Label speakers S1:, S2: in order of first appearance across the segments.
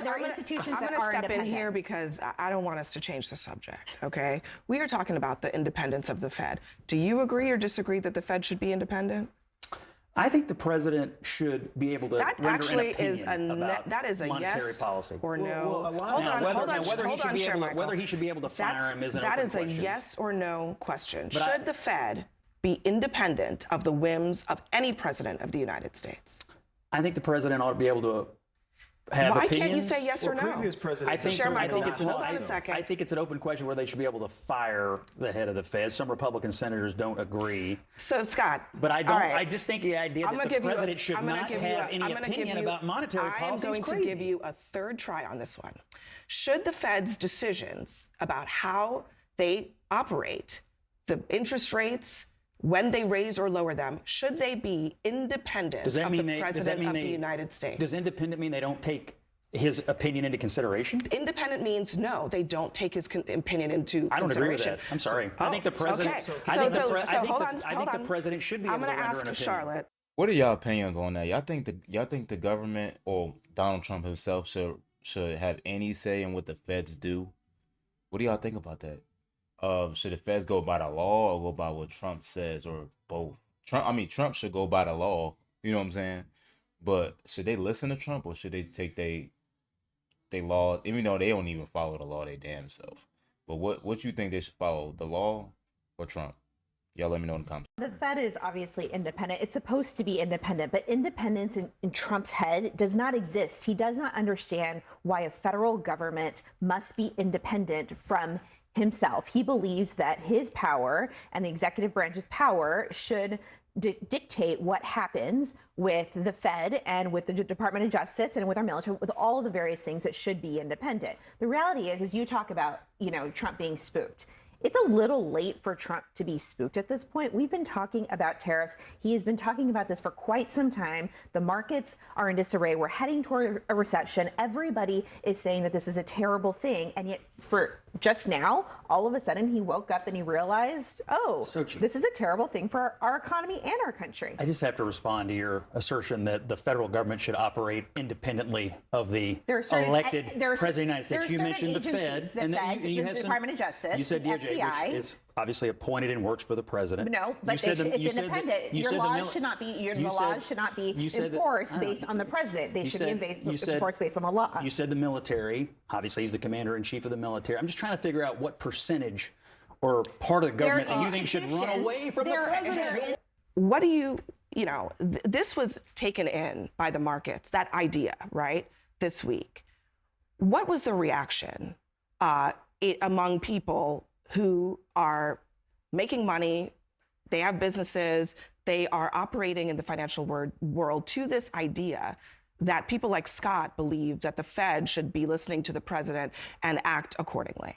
S1: institutions
S2: I'm
S1: that
S2: going to
S1: are
S2: step in
S1: independent.
S2: here because I don't want us to change the subject, okay? We are talking about the independence of the Fed. Do you agree or disagree that the Fed should be independent?
S3: I think the president should be able to
S2: That
S3: render
S2: actually
S3: an opinion
S2: is
S3: about
S2: that is a
S3: monetary
S2: yes
S3: policy.
S2: or no.
S3: Whether he should be able to fire him is an
S2: That
S3: open
S2: is
S3: question.
S2: a yes or no question.
S3: But
S2: Should the Fed be independent of the whims of any president of the United States?
S3: I think the president ought to be able to have
S2: Why
S3: opinions.
S2: can't you say yes or no?
S4: Previous presidents.
S3: I think it's an open question where they should be able to fire the head of the Fed. Some Republican senators don't agree.
S2: So, Scott.
S3: But I don't.
S2: All right.
S3: I just think the idea that the president should not have any opinion about monetary policy is crazy.
S2: I'm going to give you a third try on this one. Should the Fed's decisions about how they operate, the interest rates, when they raise or lower them, should they be independent of the President of the United States?
S3: Does independent mean they don't take his opinion into consideration?
S2: Independent means no, they don't take his opinion into consideration.
S3: I don't agree with that. I'm sorry. I think the president. I think the president should be able to render an opinion.
S2: Charlotte.
S5: What are y'all opinions on that? Y'all think the government or Donald Trump himself should have any say in what the feds do? What do y'all think about that? Should the feds go by the law or go by what Trump says, or both? Trump should go by the law. You know what I'm saying? But should they listen to Trump, or should they take they law, even though they don't even follow the law they damn self? But what you think they should follow, the law or Trump? Y'all let me know in the comments.
S1: The Fed is obviously independent. It's supposed to be independent, but independence in Trump's head does not exist. He does not understand why a federal government must be independent from himself. He believes that his power and the executive branch's power should dictate what happens with the Fed and with the Department of Justice and with our military, with all of the various things that should be independent. The reality is, as you talk about, Trump being spooked, it's a little late for Trump to be spooked at this point. We've been talking about tariffs. He has been talking about this for quite some time. The markets are in disarray. We're heading toward a recession. Everybody is saying that this is a terrible thing. And yet, for just now, all of a sudden, he woke up and he realized, this is a terrible thing for our economy and our country.
S3: I just have to respond to your assertion that the federal government should operate independently of the elected president of the United States. You mentioned the Fed,
S1: the Department of Justice.
S3: You said DOJ,
S1: FBI.
S3: which is obviously appointed and works for the president.
S1: No, but it's independent. Your laws should not be enforced based on the president. They should be enforced based on the law.
S3: You said the military. Obviously, he's the commander-in-chief of the military. I'm just trying to figure out what percentage or part of the government that you think should run away from the president.
S2: What do you this was taken in by the markets, that idea, right, this week. What was the reaction among people who are making money, they have businesses, they are operating in the financial world to this idea that people like Scott believe that the Fed should be listening to the president and act accordingly?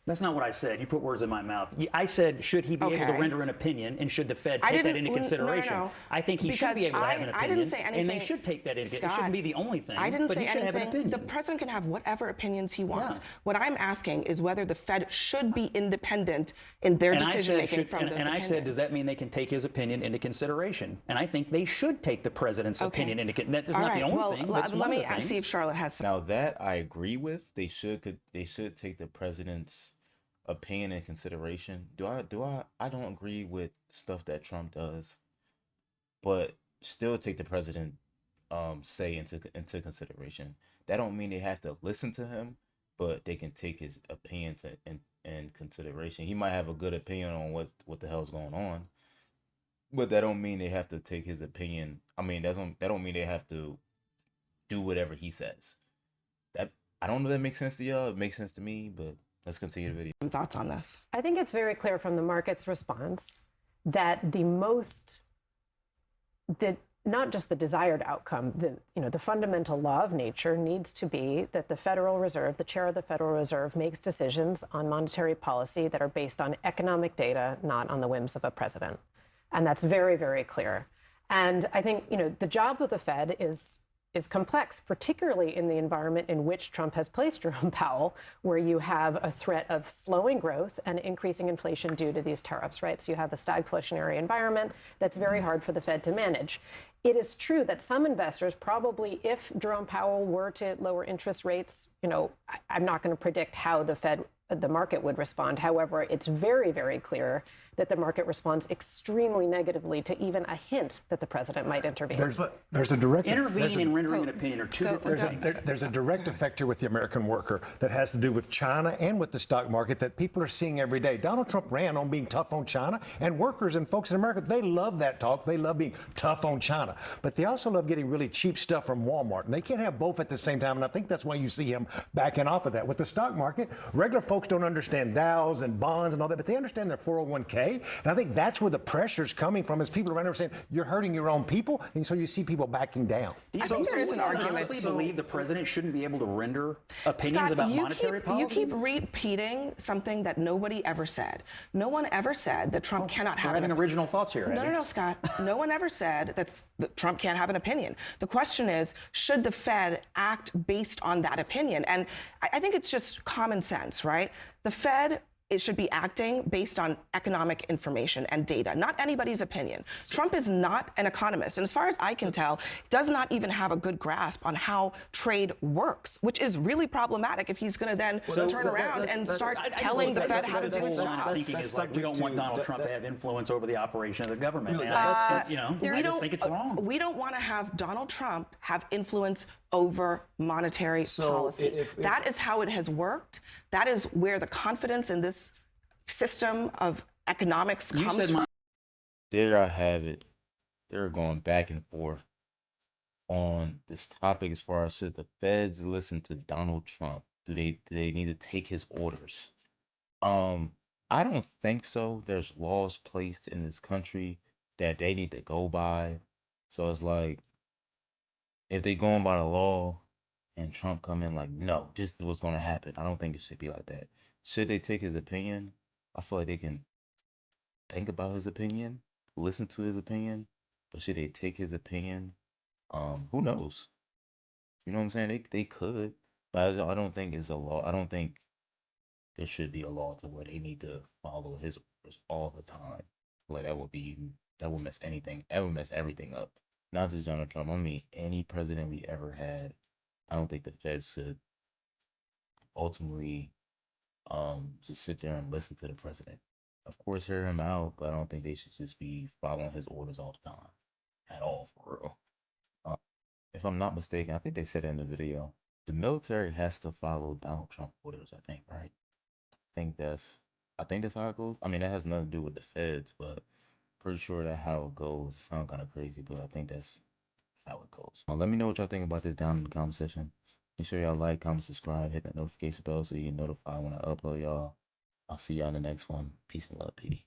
S3: That's not what I said. You put words in my mouth. I said, should he be able to render an opinion, and should the Fed take that into consideration?
S2: No.
S3: I think he should be able to have an opinion.
S2: I didn't say anything.
S3: And they should take that into consideration. It shouldn't be the only thing.
S2: I didn't
S3: but
S2: say
S3: he should
S2: anything.
S3: have an opinion.
S2: The president can have whatever opinions he wants.
S3: Yeah.
S2: What I'm asking is whether the Fed should be independent in their decision-making from those opinions.
S3: And I said, does that mean they can take his opinion into consideration? And I think they should take the president's opinion into consideration. That's not the only thing. That's
S2: let me see if Charlotte has some.
S5: Now that I agree with, they should take the president's opinion and consideration. I don't agree with stuff that Trump does, but still take the president say into consideration. That don't mean they have to listen to him, but they can take his opinion in consideration. He might have a good opinion on what the hell's going on, but that don't mean they have to take his opinion. I mean, that don't mean they have to do whatever he says. That, I don't know if that makes sense to y'all. It makes sense to me, but let's continue the video.
S2: Some thoughts on this?
S6: I think it's very clear from the market's response that not just the desired outcome, the fundamental law of nature needs to be that the Federal Reserve, the chair of the Federal Reserve, makes decisions on monetary policy that are based on economic data, not on the whims of a president. And that's very, very clear. And I think, the job of the Fed is is complex, particularly in the environment in which Trump has placed Jerome Powell, where you have a threat of slowing growth and increasing inflation due to these tariffs, right? So you have a stagflationary environment that's very hard for the Fed to manage. It is true that some investors probably, if Jerome Powell were to lower interest rates, I'm not going to predict how the market would respond. However, it's very, very clear that the market responds extremely negatively to even a hint that the president might intervene.
S4: There's a direct
S3: Intervening and rendering an opinion are two different things.
S4: There's a direct effect here with the American worker that has to do with China and with the stock market that people are seeing every day. Donald Trump ran on being tough on China, and workers and folks in America, they love that talk. They love being tough on China. But they also love getting really cheap stuff from Walmart. And they can't have both at the same time. And I think that's why you see him backing off of that. With the stock market, regular folks don't understand Dows and bonds and all that, but they understand their 401k. And I think that's where the pressure's coming from, is people around there saying, you're hurting your own people. And so you see people backing down.
S3: Do you
S2: I think there is an argument.
S3: honestly believe the president shouldn't be able to render opinions
S2: Scott,
S3: about monetary policy?
S2: You keep repeating something that nobody ever said. No one ever said that Trump cannot have
S3: We're having original thoughts here, Abby.
S2: No, Scott. No one ever said that Trump can't have an opinion. The question is, should the Fed act based on that opinion? And I think it's just common sense, right? The Fed, it should be acting based on economic information and data, not anybody's opinion. Trump is not an economist, and as far as I can tell, does not even have a good grasp on how trade works, which is really problematic if he's going to then turn around and start telling the Fed how to do its job.
S3: Thinking is like, we don't want Donald Trump to have influence over the operation of the government. And I just think it's wrong.
S2: We don't want to have Donald Trump have influence over monetary policy. That is how it has worked. That is where the confidence in this system of economics comes from.
S5: There I have it. They're going back and forth on this topic as far as, should the feds listen to Donald Trump? Do they need to take his orders? I don't think so. There's laws placed in this country that they need to go by. So it's like, if they going by the law and Trump come in like, no, this is what's going to happen, I don't think it should be like that. Should they take his opinion? I feel like they can think about his opinion, listen to his opinion, but should they take his opinion? Who knows? You know what I'm saying? They could, but I don't think it's a law. I don't think there should be a law to where they need to follow his orders all the time. Like that would mess anything. That would mess everything up. Not just Donald Trump. I mean, any president we ever had. I don't think the Feds should ultimately just sit there and listen to the president. Of course, hear him out, but I don't think they should just be following his orders all the time, at all, for real. If I'm not mistaken, I think they said it in the video, the military has to follow Donald Trump orders, I think, right? I think that's how it goes. I mean, that has nothing to do with the Feds, but pretty sure that's how it goes. It sounds kind of crazy, but I think that's how it goes. Let me know what y'all think about this down in the comment section. Make sure y'all like, comment, subscribe, hit that notification bell so you get notified when I upload, y'all. I'll see y'all in the next one. Peace and love, PD.